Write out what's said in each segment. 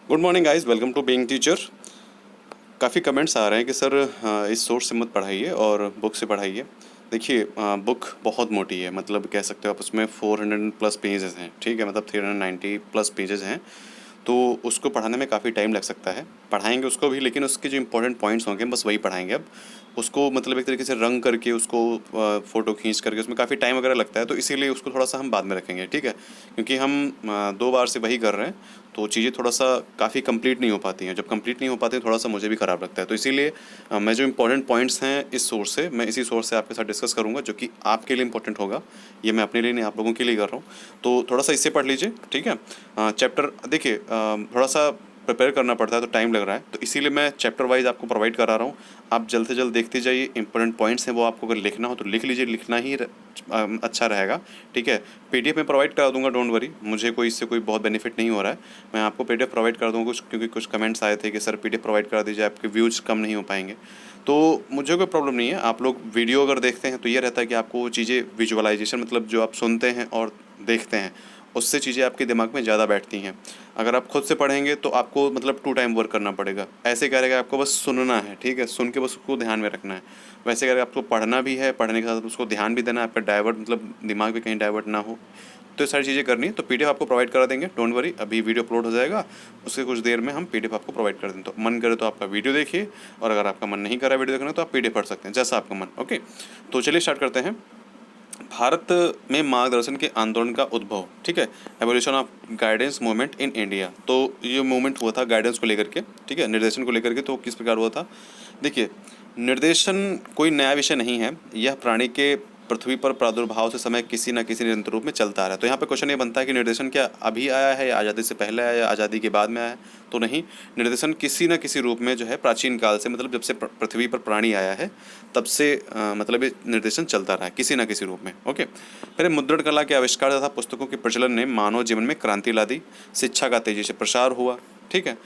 Good morning guys, welcome to being teacher. काफ़ी comments आ रहे हैं कि सर इस सोर्स से मत पढ़ाइए और बुक से पढ़ाइए। देखिए, बुक बहुत मोटी है, मतलब कह सकते हो आप, उसमें 400 प्लस पेजेस हैं, ठीक है, मतलब 390 प्लस पेजेस हैं। तो उसको पढ़ाने में काफ़ी टाइम लग सकता है। पढ़ाएंगे उसको भी, लेकिन उसके जो इंपॉर्टेंट पॉइंट्स होंगे बस वही पढ़ाएंगे अब। उसको मतलब एक तरीके से रंग करके उसको फ़ोटो खींच करके उसमें काफ़ी टाइम वगैरह लगता है, तो इसीलिए उसको थोड़ा सा हम बाद में रखेंगे, ठीक है। क्योंकि हम 2 बार से वही कर रहे हैं, तो चीज़ें थोड़ा सा काफ़ी कंप्लीट नहीं हो पाती हैं। जब कंप्लीट नहीं हो पाती हैं थोड़ा सा मुझे भी ख़राब लगता है, तो इसीलिए मैं जो इंपॉर्टेंट पॉइंट्स हैं इस सोर्स से, मैं इसी सोर्स से आपके साथ डिस्कस करूँगा, जो कि आपके लिए इंपॉर्टेंट होगा। ये मैं अपने लिए नहीं, आप लोगों के लिए कर रहा हूँ। तो थोड़ा सा इससे पढ़ लीजिए, ठीक है। चैप्टर देखिए, थोड़ा सा प्रिपेयर करना पड़ता है तो टाइम लग रहा है, तो इसीलिए मैं चैप्टर वाइज आपको प्रोवाइड करा रहा हूँ। आप जल्द से जल्द देखते जाइए। इंपॉर्टेंट पॉइंट्स हैं वो आपको अगर लिखना हो तो लिख लीजिए, लिखना ही अच्छा रहेगा, ठीक है। पीडीएफ में प्रोवाइड करा दूंगा, डोंट वरी, मुझे कोई इससे कोई बहुत बेनिफिट नहीं हो रहा है। मैं आपको पीडीएफ प्रोवाइड कर दूंगा कुछ, क्योंकि कुछ कमेंट्स आए थे कि सर पीडीएफ प्रोवाइड करा दीजिए, आपके व्यूज़ कम नहीं हो पाएंगे। तो मुझे कोई प्रॉब्लम नहीं है। आप लोग वीडियो अगर देखते हैं तो ये रहता है कि आपको वो चीज़ें विजुअलाइजेशन, मतलब जो आप सुनते हैं और देखते हैं, उससे चीज़ें आपके दिमाग में ज़्यादा बैठती हैं। अगर आप खुद से पढ़ेंगे तो आपको मतलब 2 टाइम वर्क करना पड़ेगा। ऐसे करेगा, आपको बस सुनना है, ठीक है, सुन के बस उसको ध्यान में रखना है। वैसे अगर आपको पढ़ना भी है, पढ़ने के साथ उसको ध्यान भी देना है, आपका डाइवर्ट मतलब दिमाग भी कहीं डाइवर्ट ना हो, तो ये सारी चीज़ें करनी है। तो पीडीएफ आपको प्रोवाइड करा देंगे, डोंट वरी। अभी वीडियो अपलोड हो जाएगा, उसके कुछ देर में हम पीडीएफ आपको प्रोवाइड कर देंगे। तो मन करे तो आपका वीडियो देखिए, और अगर आपका मन नहीं कर रहा वीडियो देखना तो आप पीडीएफ पढ़ सकते हैं, जैसा आपका मन। ओके, तो चलिए स्टार्ट करते हैं। भारत में मार्गदर्शन के आंदोलन का उद्भव, ठीक है। Evolution of guidance movement in India. तो ये मूवमेंट हुआ था गाइडेंस को लेकर के, ठीक है, निर्देशन को लेकर के। तो किस प्रकार हुआ था, देखिए। निर्देशन कोई नया विषय नहीं है, यह प्राणी के पृथ्वी पर प्रादुर्भाव से समय किसी न किसी निरंतर रूप में चलता आ रहा है। तो यहाँ पे क्वेश्चन ये बनता है कि निर्देशन क्या अभी आया है, या आज़ादी से पहले आया, या आज़ादी के बाद में आया है? तो नहीं, निर्देशन किसी न किसी रूप में जो है प्राचीन काल से, मतलब जब से पृथ्वी पर प्राणी आया है तब से मतलब ये निर्देशन चलता रहा है किसी न किसी रूप में। ओके, फिर मुद्रण कला के आविष्कार तथा पुस्तकों के प्रचलन ने मानव जीवन में क्रांति ला दी, शिक्षा का तेजी से प्रसार हुआ, ठीक है।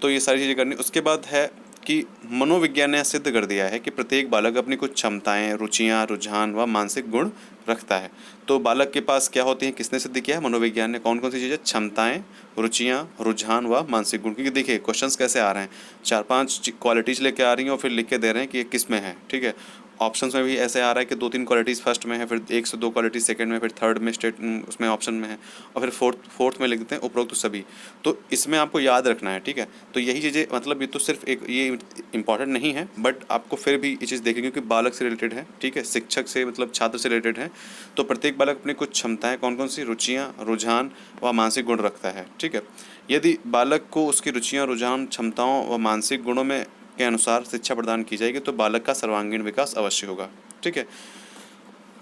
तो ये सारी चीज़ें करनी। उसके बाद है कि मनोविज्ञान ने सिद्ध कर दिया है कि प्रत्येक बालक अपनी कुछ क्षमताएं, रुचियां, रुझान व मानसिक गुण रखता है। तो बालक के पास क्या होती हैं, किसने सिद्ध किया है? मनोविज्ञान ने। कौन कौन सी चीज़ें? क्षमताएं, रुचियां, रुझान व मानसिक गुण। क्योंकि देखिए क्वेश्चंस कैसे आ रहे हैं, 4-5 क्वालिटीज़ लेके आ रही हैं और फिर लिख के दे रहे हैं कि ये किस में है, ठीक है। ऑप्शंस में भी ऐसे आ रहा है कि 2-3 क्वालिटीज़ फर्स्ट में है, फिर 1 से 2 क्वालिटीज़ सेकंड में, फिर थर्ड में स्टेट उसमें ऑप्शन में है, और फिर फोर्थ में लिख देते हैं उपरोक्त सभी। तो इसमें आपको याद रखना है, ठीक है। तो यही चीज़ें, मतलब ये तो सिर्फ एक ये इंपॉर्टेंट नहीं है, बट आपको फिर भी ये चीज़ देखेंगे क्योंकि बालक से रिलेटेड है, ठीक है, शिक्षक से मतलब छात्र से रिलेटेड है। तो प्रत्येक बालक अपनी कुछ क्षमताएं, कौन कौन सी, रुचियाँ, रुझान व मानसिक गुण रखता है, ठीक है। यदि बालक को उसकी रुचियाँ, रुझान, क्षमताओं व मानसिक गुणों में के अनुसार शिक्षा प्रदान की जाएगी तो बालक का सर्वांगीण विकास अवश्य होगा, ठीक है।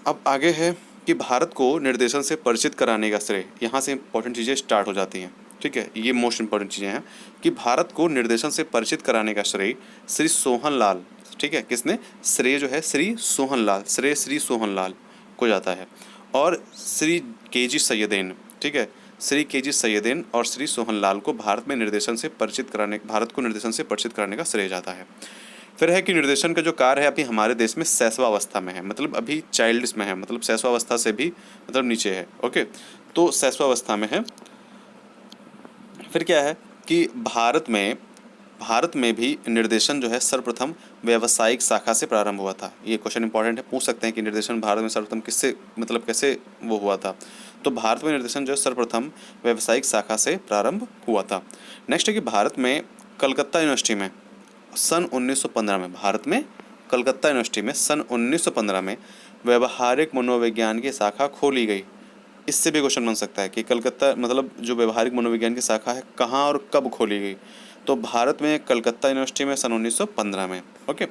अब आगे है कि भारत को निर्देशन से परिचित कराने का श्रेय, यहाँ से इंपॉर्टेंट चीज़ें स्टार्ट हो जाती हैं, ठीक है। ये मोस्ट इंपॉर्टेंट चीज़ें हैं कि भारत को निर्देशन से परिचित कराने का श्रेय श्री सोहन लाल, ठीक है, किसने? श्रेय जो है श्री सोहन लाल, श्रेय श्री सोहन लाल को जाता है, और श्री केजी सैयदेन, ठीक है, श्री केजी सैयदेन और श्री सोहन लाल को भारत में निर्देशन से परिचित कराने, भारत को निर्देशन से परिचित कराने का श्रेय जाता है। फिर है कि निर्देशन का जो कार्य है अभी हमारे देश में शैशवावस्था में है, मतलब अभी चाइल्ड्स में है, मतलब शैशवावस्था से भी मतलब नीचे है। ओके, तो शैशवावस्था में है। फिर क्या है कि भारत में भी निर्देशन जो है सर्वप्रथम व्यावसायिक शाखा से प्रारंभ हुआ था। ये क्वेश्चन इंपॉर्टेंट है, पूछ सकते हैं कि निर्देशन भारत में सर्वप्रथम किससे, मतलब कैसे वो हुआ था। तो भारत में निर्देशन जो है सर्वप्रथम व्यावसायिक शाखा से प्रारंभ हुआ था। नेक्स्ट है कि भारत में कलकत्ता यूनिवर्सिटी में सन 1915 में, भारत में कलकत्ता यूनिवर्सिटी में सन 1915 में व्यवहारिक मनोविज्ञान की शाखा खोली गई। इससे भी क्वेश्चन बन सकता है कि कलकत्ता मतलब जो व्यवहारिक मनोविज्ञान की शाखा है कहाँ और कब खोली गई। तो भारत में कलकत्ता यूनिवर्सिटी में सन 1915 में। ओके,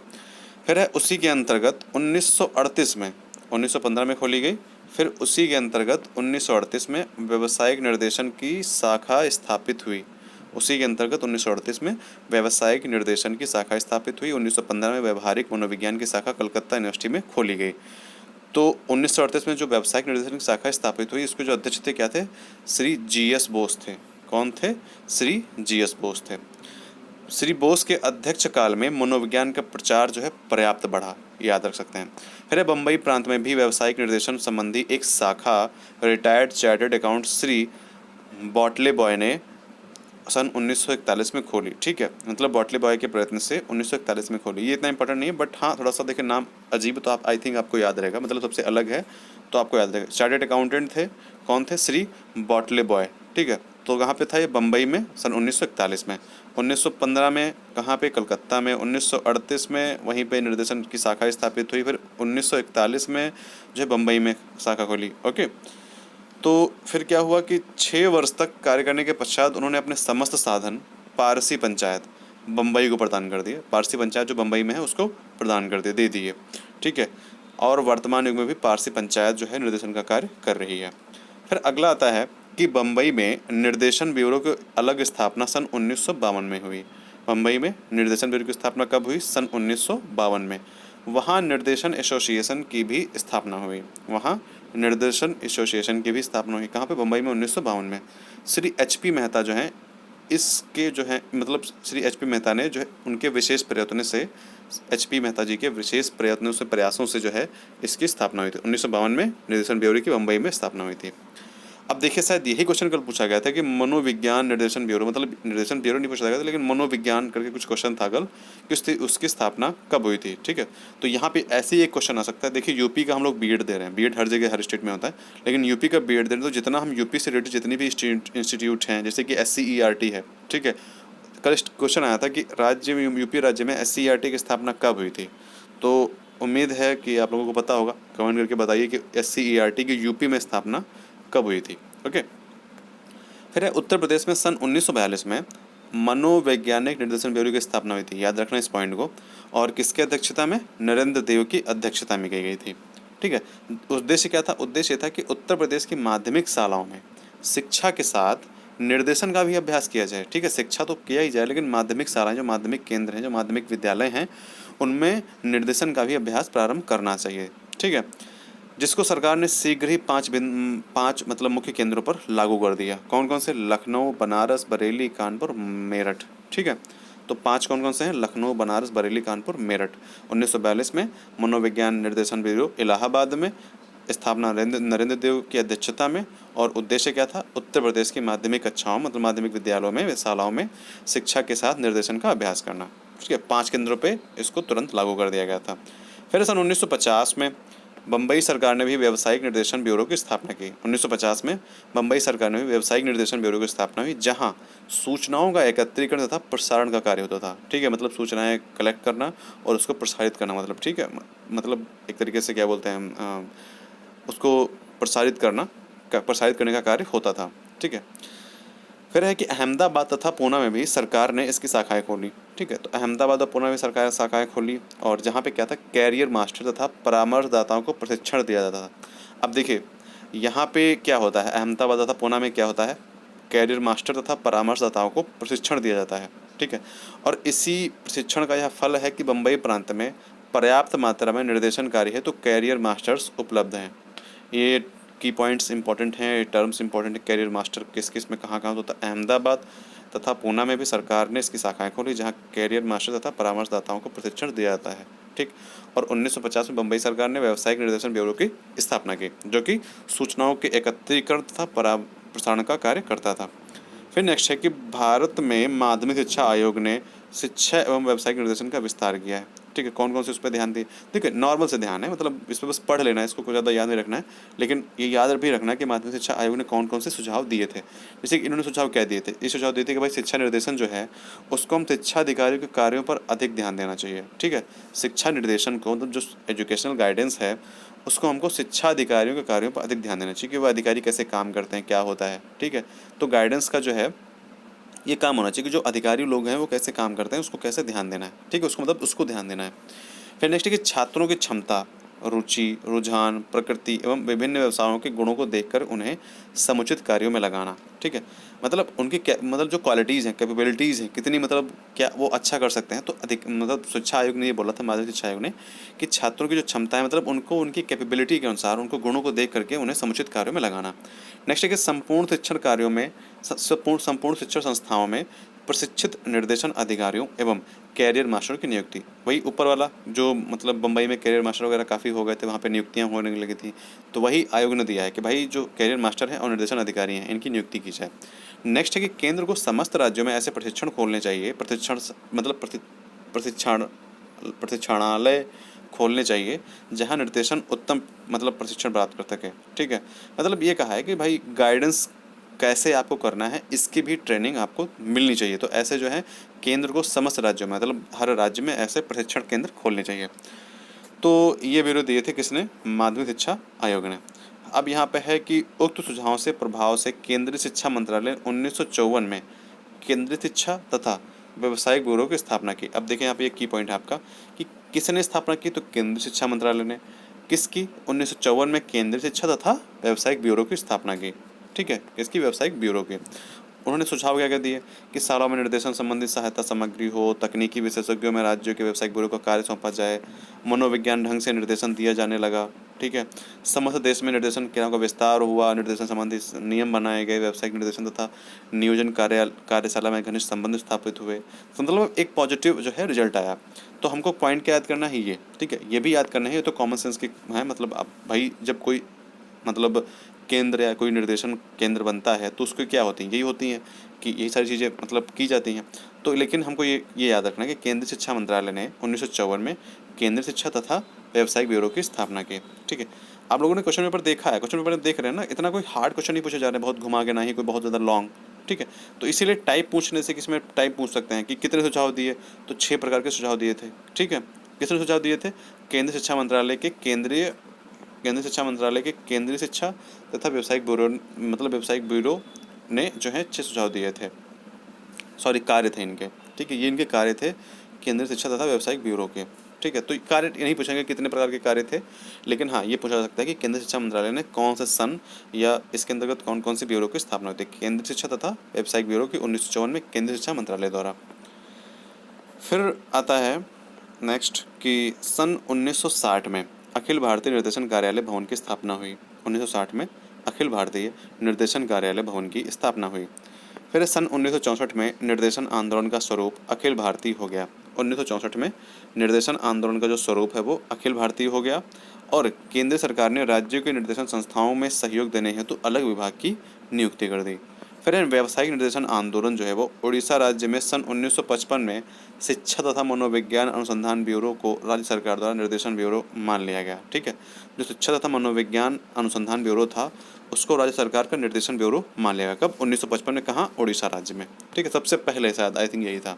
फिर है उसी के अंतर्गत 1938 में, 1915 में खोली गई। फिर उसी के अंतर्गत 1938 में व्यावसायिक निर्देशन की शाखा स्थापित हुई। उसी के अंतर्गत 1938 में व्यावसायिक निर्देशन की शाखा स्थापित हुई। 1915 में व्यवहारिक मनोविज्ञान की शाखा कलकत्ता यूनिवर्सिटी में खोली गई। तो 1938 में जो व्यावसायिक निर्देशन की शाखा स्थापित हुई, इसके जो अध्यक्ष थे क्या थे? श्री जी.एस. बोस थे। कौन थे? श्री जी.एस. बोस थे। श्री बोस के अध्यक्ष काल में मनोविज्ञान का प्रचार जो है पर्याप्त बढ़ा, याद रख सकते हैं। फिर बम्बई प्रांत में भी व्यावसायिक निर्देशन संबंधी एक शाखा रिटायर्ड चार्टर्ड अकाउंट श्री बॉटले बॉय ने सन 1941 में खोली, ठीक है, मतलब बॉटले बॉय के प्रयत्न से 1941 में खोली। ये इतना इंपॉर्टेंट नहीं है, बट हाँ थोड़ा सा देखिए नाम अजीब है तो आप आई थिंक आपको याद रहेगा, मतलब सबसे अलग है तो आपको याद रहेगा। चार्टर्ड अकाउंटेंट थे, कौन थे? श्री बॉटले बॉय, ठीक है। तो कहाँ पे था ये? बम्बई में सन 1941 में। 1915 में कहाँ पे? कलकत्ता में। 1938 में वहीं पे निर्देशन की शाखा स्थापित हुई। फिर 1941 में जो है बम्बई में शाखा खोली। ओके, तो फिर क्या हुआ कि 6 वर्ष तक कार्य करने के पश्चात उन्होंने अपने समस्त साधन पारसी पंचायत बम्बई को प्रदान कर दिए। पारसी पंचायत जो बम्बई में है उसको प्रदान कर दिए, दे दिए, ठीक है। और वर्तमान युग में भी पारसी पंचायत जो है निर्देशन का कार्य कर रही है। फिर अगला आता है कि बम्बई में निर्देशन ब्यूरो की अलग स्थापना सन 1952 में हुई। बम्बई में निर्देशन ब्यूरो की स्थापना कब हुई? सन 1952 में। वहाँ निर्देशन एसोसिएशन की भी स्थापना हुई। वहाँ निर्देशन एसोसिएशन की भी स्थापना हुई। कहाँ पे? बम्बई में 1952 में। श्री एच.पी. मेहता जो हैं इसके जो है मतलब श्री एच.पी. मेहता ने जो है उनके विशेष प्रयत्नों से, एच.पी. मेहता जी के विशेष प्रयत्नों से, प्रयासों से जो है इसकी स्थापना हुई थी। 1952 में निर्देशन ब्यूरो की बम्बई में स्थापना हुई थी। अब देखिए शायद यही क्वेश्चन कल पूछा गया था कि मनोविज्ञान निर्देशन ब्यूरो, मतलब निर्देशन ब्यूरो नहीं पूछा गया था लेकिन मनोविज्ञान करके कुछ क्वेश्चन था कल कि उसकी स्थापना कब हुई थी, ठीक है। तो यहाँ पे ऐसे ही एक क्वेश्चन आ सकता है। देखिए यूपी का हम लोग बीएड दे रहे हैं, बीएड हर जगह हर स्टेट में होता है, लेकिन यूपी का बीएड दे रहे हैं तो जितना हम यूपी से रिलेटेड जितनी भी इंस्टीट्यूट हैं, जैसे कि SCERT है, ठीक है। कल क्वेश्चन आया था कि राज्य में, यूपी राज्य में SCERT की स्थापना कब हुई थी। तो उम्मीद है कि आप लोगों को पता होगा, कमेंट करके बताइए कि SCERT की यूपी में स्थापना कब हुई थी। ओके, फिर है उत्तर प्रदेश में सन 1942 में मनोवैज्ञानिक निर्देशन ब्यूरो की स्थापना हुई थी। याद रखना इस पॉइंट को। और किसके अध्यक्षता में? नरेंद्र देव की अध्यक्षता में की गई थी, ठीक है। उद्देश्य क्या था? उद्देश्य था कि उत्तर प्रदेश की माध्यमिक शालाओं में शिक्षा के साथ निर्देशन का भी अभ्यास किया जाए, ठीक है। शिक्षा तो किया ही जाए लेकिन माध्यमिक शालाएं, जो माध्यमिक केंद्र हैं, जो माध्यमिक विद्यालय हैं, उनमें निर्देशन का भी अभ्यास प्रारंभ करना चाहिए, ठीक है। जिसको सरकार ने शीघ्र ही पाँच मतलब मुख्य केंद्रों पर लागू कर दिया। कौन कौन से? लखनऊ, बनारस, बरेली, कानपुर, मेरठ, ठीक है। तो 5 कौन कौन से हैं? लखनऊ, बनारस, बरेली, कानपुर, मेरठ। 1942 में मनोविज्ञान निर्देशन ब्यूरो इलाहाबाद में, स्थापना नरेंद्र देव की अध्यक्षता में। और उद्देश्य क्या था? उत्तर प्रदेश की माध्यमिक कक्षाओं मतलब माध्यमिक विद्यालयों में, शालाओं में शिक्षा के साथ निर्देशन का अभ्यास करना, ठीक है। 5 केंद्रों पे इसको तुरंत लागू कर दिया गया था। फिर सन 1950 में बम्बई सरकार ने भी व्यावसायिक निर्देशन ब्यूरो की स्थापना की। 1950 में बम्बई सरकार ने भी व्यावसायिक निर्देशन ब्यूरो की स्थापना हुई, जहां सूचनाओं का एकत्रीकरण तथा प्रसारण का कार्य होता था, ठीक है। मतलब सूचनाएं कलेक्ट करना और उसको प्रसारित करना, मतलब ठीक है, मतलब एक तरीके से क्या बोलते हैं उसको प्रसारित करने का कार्य होता था, ठीक है। फिर है कि अहमदाबाद तथा पूना में भी सरकार ने इसकी शाखाएं खोली, ठीक है। तो अहमदाबाद और पूना में सरकार शाखाएं खोली और जहाँ पे क्या था? कैरियर मास्टर तथा परामर्शदाताओं को प्रशिक्षण दिया जाता था। अब देखिए यहाँ पे क्या होता है, अहमदाबाद तथा पूना में क्या होता है? कैरियर मास्टर तथा परामर्शदाताओं को प्रशिक्षण दिया जाता है, ठीक है। और इसी प्रशिक्षण का यह फल है कि बम्बई प्रांत में पर्याप्त मात्रा में निर्देशन कार्य है तो कैरियर मास्टर्स उपलब्ध हैं। ये की पॉइंट्स इंपॉर्टेंट हैं, टर्म्स इंपॉर्टेंट है। कैरियर मास्टर किस किस में कहाँ कहाँ होता है? अहमदाबाद तथा पूना में भी सरकार ने इसकी शाखाएं खोली जहाँ कैरियर मास्टर तथा परामर्शदाताओं को प्रशिक्षण दिया जाता है, ठीक। और 1950 में बम्बई सरकार ने व्यावसायिक निर्देशन ब्यूरो की स्थापना की, जो कि सूचनाओं के एकत्रीकरण तथा प्रसारण का कार्य करता था। फिर नेक्स्ट है कि भारत में माध्यमिक शिक्षा आयोग ने शिक्षा एवं व्यावसायिक निर्देशन का विस्तार किया है, ठीक है। कौन कौन से उस पर ध्यान दिए? देखिए नॉर्मल से ध्यान है, मतलब इस पर बस पढ़ लेना है, इसको कोई ज़्यादा याद नहीं रखना है, लेकिन ये याद भी रखना है कि माध्यमिक शिक्षा आयोग ने कौन कौन से सुझाव दिए थे। जैसे कि इन्होंने सुझाव क्या दिए थे? ये सुझाव दिए थे कि भाई शिक्षा निर्देशन जो है उसको हम शिक्षा अधिकारियों के कार्यों पर अधिक ध्यान देना चाहिए, ठीक है। शिक्षा निर्देशन को मतलब जो एजुकेशनल गाइडेंस है उसको हमको शिक्षा अधिकारियों के कार्यों पर अधिक ध्यान देना चाहिए कि वो अधिकारी कैसे काम करते हैं, क्या होता है, ठीक है। तो गाइडेंस का जो है ये काम होना चाहिए कि जो अधिकारी लोग हैं वो कैसे काम करते हैं उसको कैसे ध्यान देना है, ठीक है, उसको मतलब उसको ध्यान देना है। फिर नेक्स्ट है कि छात्रों की क्षमता, रुचि, रुझान, प्रकृति एवं विभिन्न व्यवसायों के गुणों को देखकर उन्हें समुचित कार्यों में लगाना, ठीक है। मतलब उनकी मतलब जो क्वालिटीज़ हैं, कैपेबिलिटीज़ हैं, कितनी मतलब क्या वो अच्छा कर सकते हैं। तो अधिक मतलब शिक्षा आयोग ने ये बोला था, माध्यमिक शिक्षा आयोग ने, कि छात्रों की जो क्षमता है मतलब उनको उनकी कैपेबिलिटी के अनुसार उनको गुणों को देख करके उन्हें समुचित कार्यों में लगाना। नेक्स्ट है कि संपूर्ण शिक्षण कार्यों में संपूर्ण शिक्षण संस्थाओं में प्रशिक्षित निर्देशन अधिकारियों एवं कैरियर मास्टर की नियुक्ति, वही ऊपर वाला जो मतलब बम्बई में कैरियर मास्टर वगैरह काफ़ी हो गए थे, वहाँ पे नियुक्तियाँ होने लगी थी, तो वही आयोग ने दिया है कि भाई जो कैरियर मास्टर हैं और निर्देशन अधिकारी हैं इनकी नियुक्ति की जाए। नेक्स्ट है कि केंद्र को समस्त राज्यों में ऐसे प्रशिक्षण खोलने चाहिए, मतलब प्रशिक्षण प्रशिक्षणालय खोलने चाहिए जहाँ निर्देशन उत्तम मतलब प्रशिक्षण प्राप्त कर सके। ठीक है, मतलब ये कहा है कि भाई गाइडेंस कैसे आपको करना है इसकी भी ट्रेनिंग आपको मिलनी चाहिए। तो ऐसे जो है केंद्र को समस्त राज्यों में मतलब हर राज्य में ऐसे प्रशिक्षण केंद्र खोलने चाहिए। तो ये विरोध दिए थे किसने? माध्यमिक शिक्षा आयोग ने। अब यहाँ पे है कि उक्त सुझावों से प्रभाव से केंद्रीय शिक्षा मंत्रालय 1954 में केंद्रीय शिक्षा तथा व्यावसायिक ब्यूरो की स्थापना की। अब देखें यहाँ पे एक की पॉइंट है आपका कि किसने स्थापना की, तो केंद्रीय शिक्षा मंत्रालय ने। किसकी? 1954 में केंद्रीय शिक्षा तथा व्यावसायिक ब्यूरो की स्थापना की। ठीक है, किसकी? व्यावसायिक ब्यूरो की। उन्होंने सुझाव क्या क्या दिए कि शालाओं में निर्देशन संबंधी सहायता सामग्री हो, तकनीकी विशेषज्ञों में राज्यों के व्यावसायिक ब्यूरो का कार्य सौंपा जाए, मनोविज्ञान ढंग से निर्देशन दिया जाने लगा। ठीक है, समस्त देश में निर्देशन क्रियाओं का विस्तार हुआ, निर्देशन संबंधी नियम बनाए गए, व्यावसायिक निर्देशन तथा नियोजन कार्यशाला में घनिष्ठ संबंध स्थापित हुए। तो मतलब एक पॉजिटिव जो है रिजल्ट आया। तो हमको पॉइंट क्या याद करना है ये, ठीक है, ये भी याद करना है, ये तो कॉमन सेंस की है। मतलब अब भाई जब कोई मतलब केंद्र या कोई निर्देशन केंद्र बनता है तो उसकी क्या होती हैं, यही होती हैं कि यही सारी चीज़ें मतलब की जाती हैं। तो लेकिन हमको ये याद रखना है कि केंद्रीय शिक्षा मंत्रालय ने 1954 में केंद्रीय शिक्षा तथा व्यावसायिक ब्यूरो की स्थापना की। ठीक है, आप लोगों ने क्वेश्चन पेपर देखा है, क्वेश्चन पेपर देख रहे हैं ना, इतना कोई हार्ड क्वेश्चन नहीं पूछे जा रहे हैं बहुत घुमा के, ना ही कोई बहुत ज़्यादा लॉन्ग। ठीक है, तो इसीलिए टाइप पूछने से किसमें टाइप पूछ सकते हैं कि कितने सुझाव दिए, तो 6 प्रकार के सुझाव दिए थे। ठीक है, किसने सुझाव दिए थे? केंद्रीय शिक्षा मंत्रालय के केंद्रीय शिक्षा मंत्रालय के केंद्रीय शिक्षा तथा व्यावसायिक ब्यूरो मतलब व्यावसायिक ब्यूरो ने जो है 6 सुझाव दिए थे, सॉरी कार्य थे इनके। ठीक है, ये इनके कार्य थे केंद्रीय शिक्षा तथा व्यावसायिक ब्यूरो के। ठीक है, तो कार्य नहीं पूछेंगे कितने प्रकार के कार्य थे, लेकिन हाँ ये पूछा जा सकता है कि केंद्रीय शिक्षा मंत्रालय ने कौन से सन या इसके अंतर्गत कौन कौन सी ब्यूरो की स्थापना हुई थी। केंद्रीय शिक्षा तथा व्यावसायिक ब्यूरो की 1954 में केंद्रीय शिक्षा मंत्रालय द्वारा। फिर आता है नेक्स्ट कि सन 1960 में अखिल भारतीय निर्देशन कार्यालय भवन की स्थापना हुई। 1960 में अखिल भारतीय निर्देशन कार्यालय भवन की स्थापना हुई। फिर सन 1964 में निर्देशन आंदोलन का स्वरूप अखिल भारतीय हो गया। 1964 में निर्देशन आंदोलन का जो स्वरूप है वो अखिल भारतीय हो गया और केंद्र सरकार ने राज्यों के निर्देशन संस्थाओं में सहयोग देने हेतु अलग विभाग की नियुक्ति कर दी। फिर व्यावसायिक निर्देशन आंदोलन जो है वो उड़ीसा राज्य में सन 1955 में शिक्षा तथा मनोविज्ञान अनुसंधान ब्यूरो को राज्य सरकार द्वारा निर्देशन ब्यूरो मान लिया गया। ठीक है, जो शिक्षा तथा मनोविज्ञान अनुसंधान ब्यूरो था उसको राज्य सरकार का निर्देशन ब्यूरो मान लिया गया। कब? 1955 में। कहाँ? उड़ीसा राज्य में। ठीक है, सबसे पहले शायद आई थिंक यही था।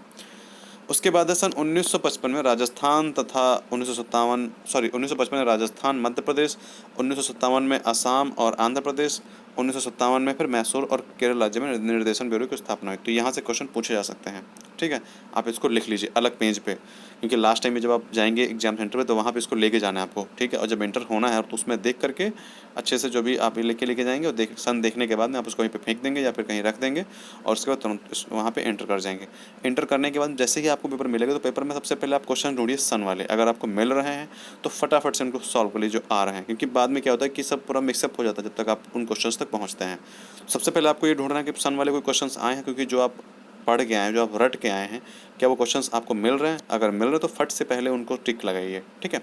उसके बाद है सन 1955 में राजस्थान तथा 1955 में राजस्थान, मध्य प्रदेश, 1957 में असम और आंध्र प्रदेश, 1957 में फिर मैसूर और केरल राज्य में निर्देशन ब्यूरो की स्थापना हुई। तो यहाँ से क्वेश्चन पूछे जा सकते हैं। ठीक है, आप इसको लिख लीजिए अलग पेज पे, क्योंकि लास्ट टाइम में जब आप जाएंगे एग्जाम सेंटर पे तो वहाँ पे इसको लेके जाना है आपको। ठीक है, और जब एंटर होना है तो उसमें देख करके अच्छे से जो भी आप लेके जाएंगे और सन देखने के बाद में आप उसको वहीं पे फेंक देंगे या फिर कहीं रख देंगे और उसके बाद तुरंत वहाँ पे एंटर कर जाएंगे। एंटर करने के बाद जैसे ही आपको पेपर मिलेगा तो पेपर में सबसे पहले आप क्वेश्चन ढूंढिए सन वाले। अगर आपको मिल रहे हैं तो फटाफट से उनको सॉल्व कर लीजिए जो आ रहे हैं, क्योंकि बाद में क्या होता है कि सब पूरा मिक्सअप हो जाता है जब तक आप उन क्वेश्चन तक पहुँचते हैं। सबसे पहले आपको ये ढूंढना है कि सन वाले कोई क्वेश्चन आए हैं, क्योंकि जो आप पढ़ के आए हैं, जो आप रट के आए हैं, क्या वो क्वेश्चंस आपको मिल रहे हैं? अगर मिल रहे हैं तो फट से पहले उनको टिक लगाइए। ठीक है,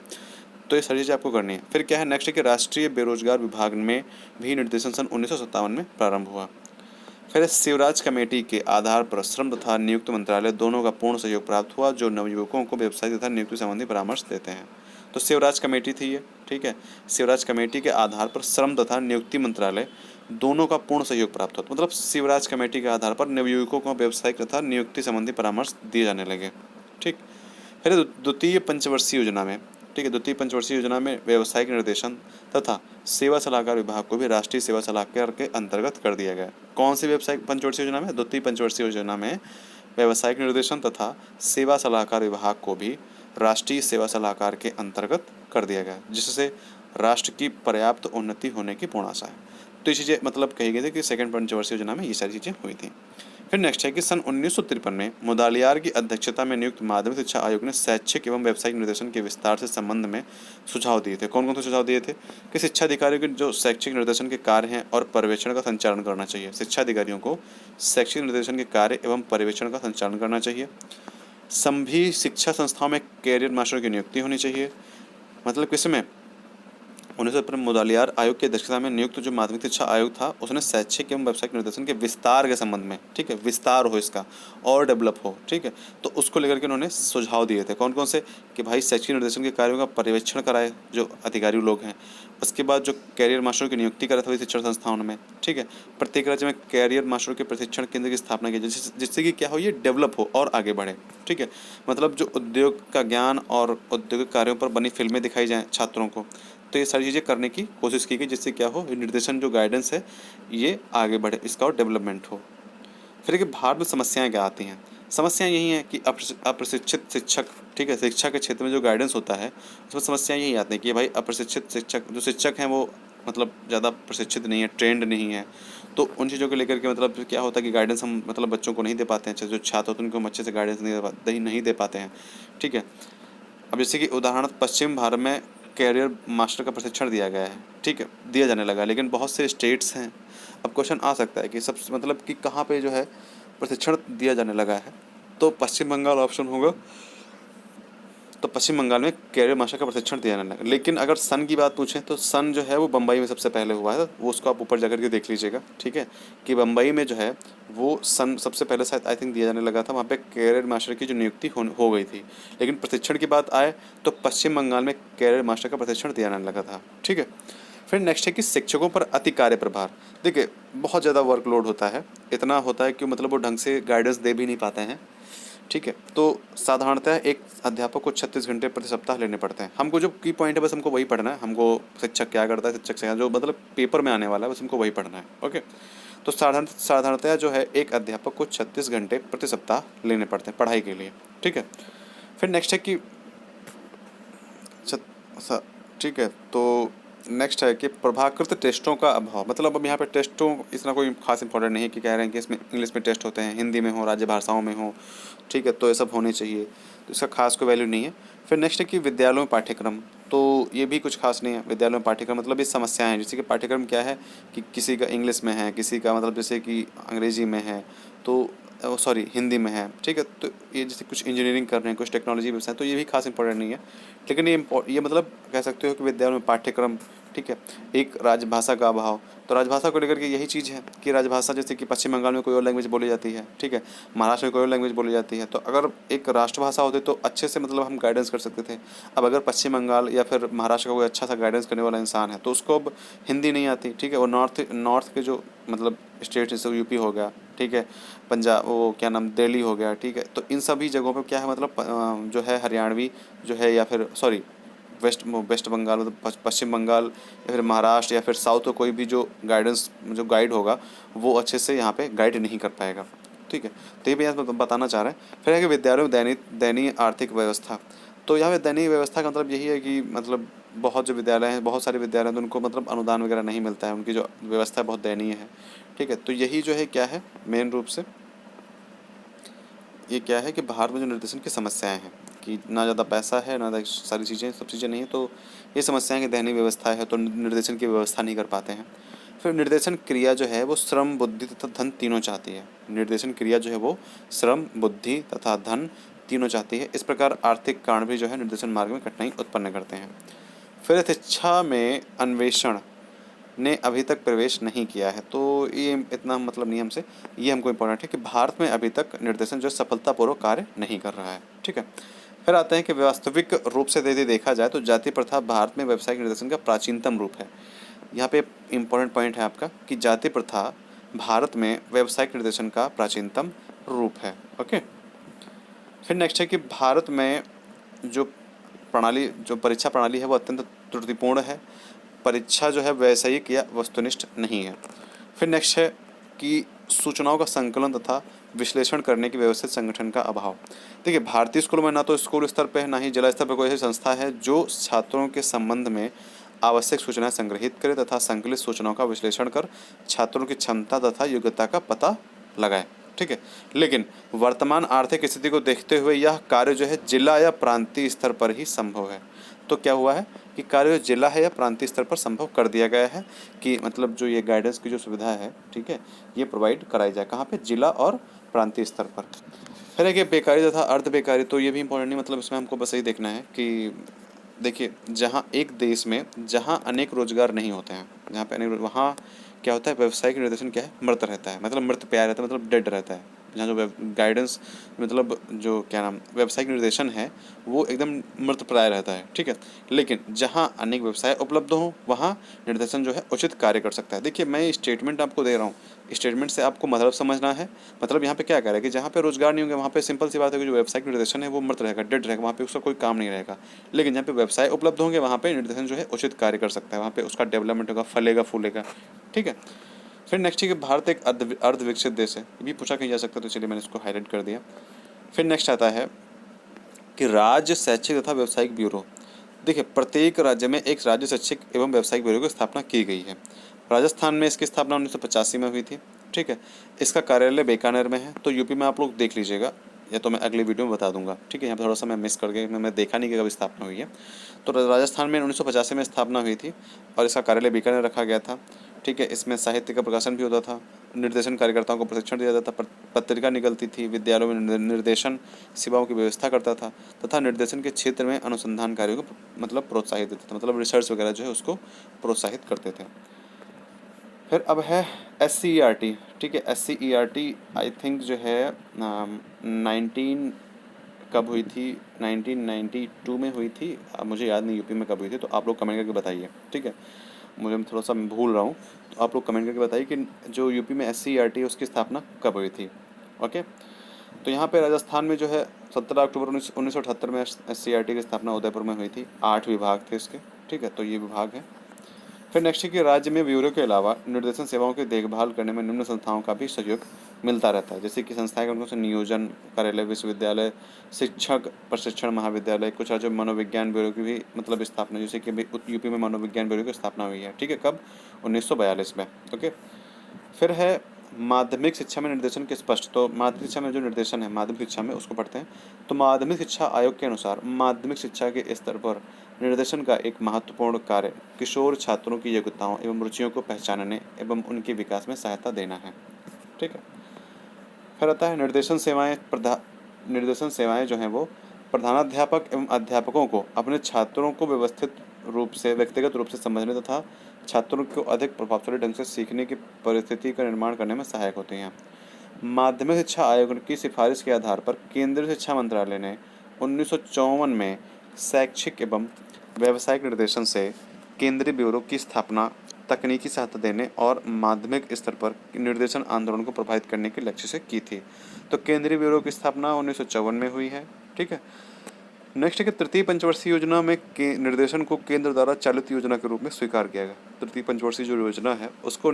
तो ये सारी चीज़ें आपको करनी है। फिर क्या है नेक्स्ट है कि राष्ट्रीय बेरोजगार विभाग में भी निर्देशन सन 1957 में प्रारंभ हुआ। फिर शिवराज कमेटी के आधार पर श्रम तथा नियुक्ति मंत्रालय दोनों का पूर्ण सहयोग प्राप्त हुआ, जो नवयुवकों को व्यवसाय तथा नियुक्ति संबंधी परामर्श देते हैं। तो शिवराज कमेटी थी ये। ठीक है, शिवराज कमेटी के आधार पर श्रम तथा नियुक्ति मंत्रालय दोनों का पूर्ण सहयोग प्राप्त होता, मतलब शिवराज कमेटी के आधार पर नवयुवकों को व्यवसायिक तथा नियुक्ति संबंधी परामर्श दिए जाने लगे। ठीक, फिर द्वितीय पंचवर्षीय योजना में, ठीक है, द्वितीय पंचवर्षीय योजना में व्यावसायिक निर्देशन तथा सेवा सलाहकार विभाग को भी राष्ट्रीय सेवा सलाहकार के अंतर्गत कर दिया गया। कौन सी व्यावसायिक पंचवर्षीय योजना में? द्वितीय पंचवर्षीय योजना में व्यावसायिक निर्देशन तथा सेवा सलाहकार विभाग को भी राष्ट्रीय सेवा सलाहकार के अंतर्गत कर दिया गया, जिससे राष्ट्र की पर्याप्त उन्नति होने की पूर्ण आशा है। तो ये चीज़ें मतलब कही गई थी कि सेकंड पंचवर्षीय योजना में ये सारी चीज़ें हुई थी। फिर नेक्स्ट है कि सन 1953 में मुदालियार की अध्यक्षता में नियुक्त माध्यमिक शिक्षा आयोग ने शैक्षिक एवं व्यावसायिक निर्देशन के विस्तार से संबंध में सुझाव दिए थे। कौन कौन से सुझाव दिए थे? कि शिक्षा अधिकारियों के जो शैक्षिक निर्देशन के कार्य हैं और पर्यवेक्षण का संचालन करना चाहिए। शिक्षा अधिकारियों को शैक्षिक निर्देशन के कार्य एवं पर्यवेक्षण का संचालन करना चाहिए। सभी शिक्षा संस्थाओं में कैरियर मास्टर की नियुक्ति होनी चाहिए। मतलब किसमें? 1953 मुदलियार आयोग की अध्यक्षता में नियुक्त जो माध्यमिक शिक्षा आयोग था, उसने शैक्षिक एवं व्यावसायिक निर्देशन के विस्तार के संबंध में, ठीक है, विस्तार हो इसका और डेवलप हो, ठीक है, तो उसको लेकर के उन्होंने सुझाव दिए थे। कौन कौन से? कि भाई शैक्षिक निर्देशन के कार्यों का पर्यवेक्षण कराए जो अधिकारी लोग हैं। उसके बाद जो कैरियर मास्टरों की नियुक्ति करा था शिक्षण संस्थाओं में, ठीक है, प्रत्येक राज्य में कैरियर मास्टरों के प्रशिक्षण केंद्र की स्थापना की, जिससे कि क्या हो, ये डेवलप हो और आगे बढ़े, ठीक है। मतलब जो उद्योग का ज्ञान और औद्योगिक कार्यों पर बनी फिल्में दिखाई जाएँ छात्रों को, तो ये सारी चीज़ें करने की कोशिश की गई, जिससे क्या हो, ये निर्देशन जो गाइडेंस है ये आगे बढ़े, इसका और डेवलपमेंट हो। फिर कि भारत में समस्याएं क्या आती हैं? समस्याएं यही हैं कि अप्रशिक्षित शिक्षक, ठीक है, शिक्षा के क्षेत्र में जो गाइडेंस होता है उसमें समस्याएं यही आती हैं कि भाई अप्रशिक्षित शिक्षक, जो शिक्षक हैं वो मतलब ज़्यादा प्रशिक्षित नहीं है, ट्रेंड नहीं है, तो उन चीज़ों को लेकर के मतलब क्या होता है कि गाइडेंस हम मतलब बच्चों को नहीं दे पाते हैं, अच्छे जो छात्र होते हैं उनको हम अच्छे से गाइडेंस नहीं दे पाते हैं, ठीक है। अब जैसे कि उदाहरण पश्चिम भारत में कैरियर मास्टर का प्रशिक्षण दिया गया है, ठीक है, दिया जाने लगा है, लेकिन बहुत से स्टेट्स हैं। अब क्वेश्चन आ सकता है कि सब मतलब कि कहाँ पे जो है प्रशिक्षण दिया जाने लगा है, तो पश्चिम बंगाल ऑप्शन होगा। तो पश्चिम बंगाल में कैरियर मास्टर का प्रशिक्षण दिया जाने लगा। लेकिन अगर सन की बात पूछें तो सन जो है वो बम्बई में सबसे पहले हुआ है, वो उसको आप ऊपर जाकर के देख लीजिएगा, ठीक है, कि बम्बई में जो है वो सन सबसे पहले शायद आई थिंक दिया जाने लगा था, वहाँ पे कैरियर मास्टर की जो नियुक्ति हो गई थी। लेकिन प्रशिक्षण की बात आए तो पश्चिम बंगाल में कैरियर मास्टर का प्रशिक्षण दिया जाने लगा था, ठीक है। फिर नेक्स्ट है कि शिक्षकों पर अति कार्य प्रभार। देखिए बहुत ज़्यादा वर्कलोड होता है, इतना होता है कि मतलब वो ढंग से गाइडेंस दे भी नहीं पाते हैं, ठीक है। तो साधारणतः एक अध्यापक को 36 घंटे प्रति सप्ताह लेने पड़ते हैं। हमको जो की पॉइंट है बस हमको वही पढ़ना है, हमको शिक्षक क्या करता है, शिक्षक से जो मतलब पेपर में आने वाला है बस हमको वही पढ़ना है, ओके। तो साधारणतः जो है एक अध्यापक को 36 घंटे प्रति सप्ताह लेने पड़ते हैं पढ़ाई के लिए, ठीक है। फिर नेक्स्ट है कि ठीक है, तो नेक्स्ट है कि प्रभाकृत टेस्टों का अभाव। मतलब अब यहाँ पे टेस्टों इतना कोई खास इंपॉर्टेंट नहीं है कि कह रहे हैं कि इसमें इंग्लिश में टेस्ट होते हैं, हिंदी में हो, राज्य भाषाओं में हो, ठीक है, तो ये सब होने चाहिए, तो इसका खास कोई वैल्यू नहीं है। फिर नेक्स्ट है कि विद्यालयों में पाठ्यक्रम, तो ये भी कुछ खास नहीं है। विद्यालयों में पाठ्यक्रम मतलब ये समस्याएं हैं, जैसे कि पाठ्यक्रम क्या है कि किसी का इंग्लिश में है, किसी का मतलब जैसे कि अंग्रेजी में है, तो सॉरी हिंदी में है, ठीक है। तो ये जैसे कुछ इंजीनियरिंग कर रहे हैं, कुछ टेक्नोलॉजी व्यवसाय, तो ये भी खास इंपॉर्टेंट नहीं है। लेकिन ये मतलब कह सकते हो कि विद्यालयों में पाठ्यक्रम, ठीक है। एक राजभाषा का अभाव, तो राजभाषा को लेकर के यही चीज़ है कि राजभाषा जैसे कि पश्चिम बंगाल में कोई और लैंग्वेज बोली जाती है, ठीक है, महाराष्ट्र में कोई और लैंग्वेज बोली जाती है, तो अगर एक राष्ट्रभाषा होती तो अच्छे से मतलब हम गाइडेंस कर सकते थे। अब अगर पश्चिम बंगाल या फिर महाराष्ट्र का कोई अच्छा सा गाइडेंस करने वाला इंसान है तो उसको अब हिंदी नहीं आती, ठीक है, और नॉर्थ के जो मतलब स्टेट जैसे यूपी हो गया, ठीक है, पंजाब, वो क्या नाम, दिल्ली हो गया, ठीक है, तो इन सभी जगहों पर क्या है मतलब जो है हरियाणवी जो है, या फिर सॉरी वेस्ट बंगाल मतलब पश्चिम बंगाल या फिर महाराष्ट्र या फिर साउथ का कोई भी जो जो गाइड होगा वो अच्छे से यहाँ पे गाइड नहीं कर पाएगा, ठीक है। तो ये भी यहाँ बताना चाह रहे हैं। फिर है कि विद्यालयों में दयनीय आर्थिक व्यवस्था। तो यहाँ पे दयनीय व्यवस्था का मतलब यही है कि मतलब बहुत जो विद्यालय हैं, बहुत सारे विद्यालय हैं, तो उनको मतलब अनुदान वगैरह नहीं मिलता है, उनकी जो व्यवस्था बहुत दयनीय है, ठीक है। तो यही जो है क्या है मेन रूप से ये क्या है कि भारत में जो निर्देशन की समस्याएं हैं कि ना ज़्यादा पैसा है, ना सारी चीज़ें, सब चीज़ें नहीं है, तो ये समस्याएं कि दयनीय व्यवस्था है, तो निर्देशन की व्यवस्था नहीं कर पाते हैं। फिर निर्देशन क्रिया जो है वो श्रम, बुद्धि तथा धन तीनों चाहती है। निर्देशन क्रिया जो है वो श्रम, बुद्धि तथा धन तीनों चाहती है। इस प्रकार आर्थिक कारण भी जो है निर्देशन मार्ग में कठिनाई उत्पन्न करते हैं। फिर यथेच्छा में अन्वेषण ने अभी तक प्रवेश नहीं किया है, तो ये इतना मतलब नहीं हमसे, ये हमको इम्पोर्टेंट है कि भारत में अभी तक निर्देशन जो सफलतापूर्वक कार्य नहीं कर रहा है, ठीक है। फिर आते हैं कि वास्तविक रूप से यदि देखा जाए तो जाति प्रथा भारत में व्यावसायिक निर्देशन का प्राचीनतम रूप है। यहाँ पे इम्पोर्टेंट पॉइंट है आपका कि जाति प्रथा भारत में व्यावसायिक निर्देशन का प्राचीनतम रूप है, ओके। फिर नेक्स्ट है कि भारत में जो जो परीक्षा प्रणाली है वो अत्यंत त्रुटिपूर्ण है। परीक्षा जो है वैषयिक या वस्तुनिष्ठ नहीं है। फिर नेक्स्ट है कि सूचनाओं का संकलन तथा विश्लेषण करने की व्यवस्थित संगठन का अभाव। देखिए भारतीय स्कूलों में ना तो स्कूल स्तर पर ना ही जिला स्तर पर कोई ऐसी संस्था है जो छात्रों के संबंध में आवश्यक सूचनाएं संग्रहित करे तथा संकलित सूचनाओं का विश्लेषण कर छात्रों की क्षमता तथा योग्यता का पता लगाए, ठीक है। लेकिन वर्तमान आर्थिक स्थिति को देखते हुए यह कार्य जो है जिला या प्रांतीय स्तर पर ही संभव है। तो क्या हुआ है कि कार्य जिला है या प्रांतीय स्तर पर संभव कर दिया गया है कि मतलब जो ये गाइडेंस की जो सुविधा है, ठीक है, ये प्रोवाइड कराई जाए कहाँ पे, जिला और प्रांतीय स्तर पर। फिर है कि बेकारी तथा अर्ध बेकारी, तो ये भी इंपॉर्टेंट नहीं, मतलब इसमें हमको बस यही देखना है कि देखिए जहाँ एक देश में जहाँ अनेक रोजगार नहीं होते हैं, जहाँ पे अनेक, वहाँ क्या होता है, व्यवसायिक निर्देशन क्या है, मृत रहता है, मतलब मृत प्यार रहता है, मतलब डेड रहता है। जहाँ जो गाइडेंस, मतलब जो क्या नाम व्यावसायिक निर्देशन है वो एकदम मृत प्राय रहता है, ठीक है। लेकिन जहाँ अनेक व्यवसाय उपलब्ध हों वहाँ निर्देशन जो है उचित कार्य कर सकता है। देखिए मैं स्टेटमेंट आपको दे रहा हूँ, स्टेटमेंट से आपको मतलब समझना है। मतलब यहाँ पे क्या कह रहा है कि जहाँ पे रोजगार नहीं होंगे वहाँ पे सिंपल सी बात है कि जो व्यावसायिक निर्देशन है वो मृत रहेगा, डेड रहेगा, वहाँ पे उसका कोई काम नहीं रहेगा। लेकिन जहाँ पे व्यवसाय उपलब्ध होंगे वहाँ पे निर्देशन जो है उचित कार्य कर सकता है, वहाँ पे उसका डेवलपमेंट होगा, फलेगा फूलेगा, ठीक है। फिर नेक्स्ट है कि भारत एक अर्ध विकसित देश है, ये भी पूछा कहीं जा सकता है, तो चलिए मैंने इसको हाईलाइट कर दिया। फिर नेक्स्ट आता है कि राज्य शैक्षिक तथा व्यावसायिक ब्यूरो। देखिए प्रत्येक राज्य में एक राज्य शैक्षिक एवं व्यावसायिक ब्यूरो की स्थापना की गई है। राजस्थान में इसकी स्थापना 1985 में हुई थी, ठीक है। इसका कार्यालय बीकानेर में है, तो यूपी में आप लोग देख लीजिएगा, या तो मैं अगले वीडियो में बता दूंगा, ठीक है। यहाँ पे थोड़ा सा मैं मिस कर गया, मैं देखा नहीं कि कब स्थापना हुई है। तो राजस्थान में 1985 में स्थापना हुई थी और इसका कार्यालय बीकानेर रखा गया था, ठीक है। इसमें साहित्य का प्रकाशन भी होता था, निर्देशन कार्यकर्ताओं को प्रशिक्षण दिया जाता था, पत्रिका निकलती थी, विद्यालयों में निर्देशन सेवाओं की व्यवस्था करता था तथा निर्देशन के क्षेत्र में अनुसंधान कार्यों को मतलब प्रोत्साहित देता था, मतलब रिसर्च वगैरह जो है उसको प्रोत्साहित करते थे। फिर अब है SCERT, ठीक है। SCERT आई थिंक जो है 19 कब हुई थी, 1992 में हुई थी, अब मुझे याद नहीं यूपी में कब हुई थी, तो आप लोग कमेंट करके बताइए, ठीक है। मुझे मैं थोड़ा सा भूल रहा हूँ, तो आप लोग कमेंट करके बताइए कि जो यूपी में SCERT है उसकी स्थापना कब हुई थी, ओके। तो यहाँ पे राजस्थान में जो है 17 अक्टूबर 1978 में SCERT की स्थापना उदयपुर में हुई थी। 8 विभाग थे इसके, ठीक है, तो ये विभाग है। फिर नेक्स्ट है कि राज्य में ब्यूरो के अलावा निर्देशन सेवाओं की देखभाल करने में निम्न संस्थाओं का भी सहयोग मिलता रहता है, जैसे कि संस्थाएं उनको से नियोजन कार्यालय, विश्वविद्यालय, शिक्षक प्रशिक्षण महाविद्यालय, कुछ राज्यों में मनोविज्ञान ब्यूरो की भी मतलब स्थापना, जैसे कि यूपी में मनोविज्ञान ब्यूरो की स्थापना हुई है, ठीक है, कब, 1942 में, ओके। फिर है माध्यमिक शिक्षा में निर्देशन के स्पष्ट, तो माध्यमिक शिक्षा में जो निर्देशन है माध्यमिक शिक्षा में उसको पढ़ते हैं। तो माध्यमिक शिक्षा आयोग के अनुसार माध्यमिक शिक्षा के स्तर पर निर्देशन का एक महत्वपूर्ण कार्य किशोर छात्रों की योग्यताओं एवं रुचियों को पहचानने एवं उनके विकास में सहायता देना है, ठीक है। फिर आता है निर्देशन सेवाएं। निर्देशन सेवाएं जो हैं वो प्रधानाध्यापक एवं अध्यापकों को अपने छात्रों को व्यक्तिगत रूप से समझने तथा छात्रों को अधिक प्रभावशाली ढंग से सीखने की परिस्थिति का निर्माण करने में सहायक होते हैं। माध्यमिक शिक्षा आयोग की सिफारिश के आधार पर केंद्रीय शिक्षा मंत्रालय ने 1954 में शैक्षिक एवं व्यावसायिक निर्देशन से केंद्रीय ब्यूरो की स्थापना तकनीकी सहायता देने और माध्यमिक स्तर पर निर्देशन आंदोलन को प्रभावित करने के लक्ष्य से की थी। तो केंद्रीय ब्यूरो की स्थापना 1954 में हुई है, ठीक है। नेक्स्ट है कि तृतीय पंचवर्षीय योजना में निर्देशन को केंद्र द्वारा चालित योजना के रूप में स्वीकार किया गया। तृतीय पंचवर्षीय जो योजना है उसको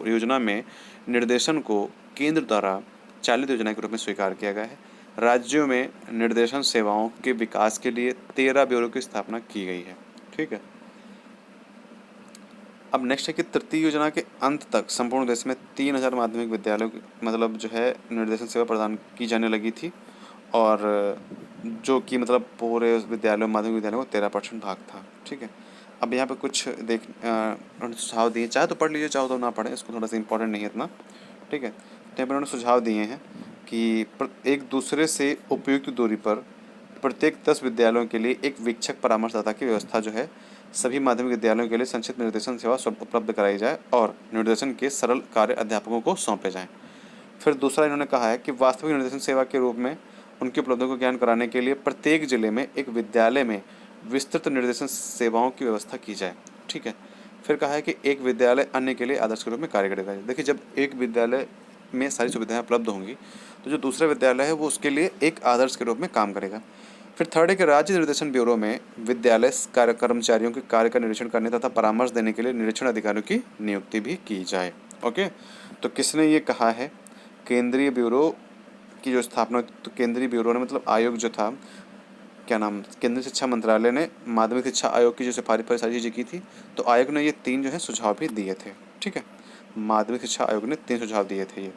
योजना में निर्देशन को केंद्र द्वारा चालित योजना के रूप में स्वीकार किया गया है। राज्यों में निर्देशन सेवाओं के विकास के लिए 13 ब्यूरो की स्थापना की गई है, ठीक है। अब नेक्स्ट है कि तृतीय योजना के अंत तक संपूर्ण देश में 3000 माध्यमिक विद्यालयों की मतलब जो है निर्देशन सेवा प्रदान की जाने लगी थी, और जो कि मतलब पूरे माध्यमिक विद्यालयों को 13% भाग था, ठीक है। अब यहाँ पे कुछ सुझाव दिए, चाहे तो पढ़ लीजिए, चाहे तो ना पढ़ें, इसको थोड़ा सा इंपॉर्टेंट नहीं है इतना, ठीक है। तो यहाँ पर उन्होंने सुझाव दिए हैं कि एक दूसरे से उपयुक्त दूरी पर प्रत्येक 10 विद्यालयों के लिए एक वीक्षक परामर्शदाता की व्यवस्था जो है सभी माध्यमिक विद्यालयों के लिए संक्षिप्त निर्देशन सेवा उपलब्ध कराई जाए और निर्देशन के सरल कार्य अध्यापकों को सौंपे जाएं। फिर दूसरा इन्होंने कहा है कि वास्तविक निर्देशन सेवा के रूप में उनकी उपलब्धियों को ज्ञान कराने के लिए प्रत्येक जिले में एक विद्यालय में विस्तृत निर्देशन सेवाओं की व्यवस्था की जाए, ठीक है। फिर कहा है कि एक विद्यालय अन्य के लिए आदर्श के रूप में कार्य करेगा। देखिए जब एक विद्यालय में सारी सुविधाएं उपलब्ध होंगी तो जो दूसरा विद्यालय है वो उसके लिए एक आदर्श के रूप में काम करेगा। फिर थर्ड है कि राज्य निर्देशन ब्यूरो में विद्यालय कर्मचारियों के कार्य का निरीक्षण करने तथा परामर्श देने के लिए निरीक्षण अधिकारियों की नियुक्ति भी की जाए, ओके। तो किसने ये कहा है, केंद्रीय ब्यूरो की जो स्थापना, तो केंद्रीय ब्यूरो ने मतलब आयोग जो था, क्या नाम, केंद्रीय शिक्षा मंत्रालय ने माध्यमिक शिक्षा आयोग की जो सिफारिश पर सारी चीज़ें की थी, तो आयोग ने ये 3 जो है सुझाव भी दिए थे, ठीक है। माध्यमिक शिक्षा आयोग ने 3 सुझाव दिए थे ये,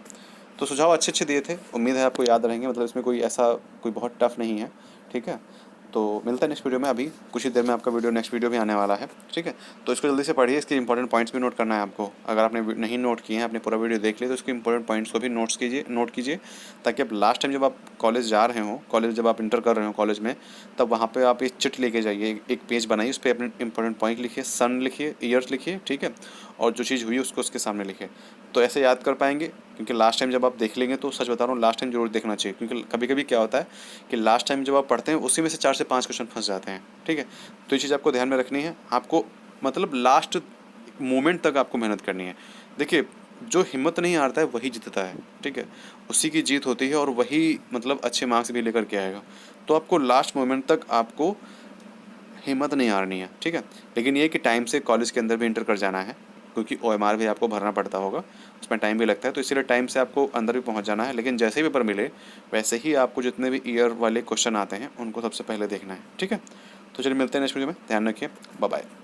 तो सुझाव अच्छे दिए थे, उम्मीद है आपको याद रहेंगे, मतलब इसमें कोई ऐसा कोई बहुत टफ नहीं है, ठीक है। तो मिलता है नेक्स्ट वीडियो में। अभी कुछ ही देर में आपका नेक्स्ट वीडियो भी आने वाला है, ठीक है। तो इसको जल्दी से पढ़िए, इसके इंपॉर्टेंट पॉइंट्स भी नोट करना है आपको। अगर आपने नहीं नोट किए हैं, आपने पूरा वीडियो देख लिया, तो इसके इंपॉर्टेंट पॉइंट्स को भी नोट कीजिए, ताकि आप लास्ट टाइम जब आप कॉलेज जा रहे हो, कॉलेज जब आप इंटर कर रहे हो कॉलेज में, तब वहाँ पे आप एक चिट लेके जाइए, एक पेज बनाइए, उस पर अपने इंपॉर्टेंट पॉइंट लिखिए, सन लिखिए, ईयर्स लिखिए, ठीक है, और जो चीज़ हुई उसको उसके सामने लिखिए। तो ऐसे याद कर पाएंगे, क्योंकि लास्ट टाइम जब आप देख लेंगे, तो सच बता रहा हूँ, लास्ट टाइम जरूर देखना चाहिए, क्योंकि कभी कभी क्या होता है कि लास्ट टाइम जब आप पढ़ते हैं उसी में से 4 से 5 क्वेश्चन फंस जाते हैं, ठीक है। तो ये चीज़ आपको ध्यान में रखनी है, आपको मतलब लास्ट मोमेंट तक आपको मेहनत करनी है। देखिए, जो हिम्मत नहीं हारता है वही जीतता है, ठीक है, उसी की जीत होती है, और वही मतलब अच्छे मार्क्स भी लेकर के आएगा। तो आपको लास्ट मोमेंट तक आपको हिम्मत नहीं हारनी है, ठीक है। लेकिन ये कि टाइम से कॉलेज के अंदर भी इंटर कर जाना है, क्योंकि OMR भी आपको भरना पड़ता होगा, उसमें टाइम भी लगता है, तो इसीलिए टाइम से आपको अंदर भी पहुंच जाना है। लेकिन जैसे ही पेपर मिले, वैसे ही आपको जितने भी ईयर वाले क्वेश्चन आते हैं उनको सबसे पहले देखना है, ठीक है। तो चलिए मिलते हैं नेक्स्ट वीडियो में, ध्यान रखिए, बाय बाय।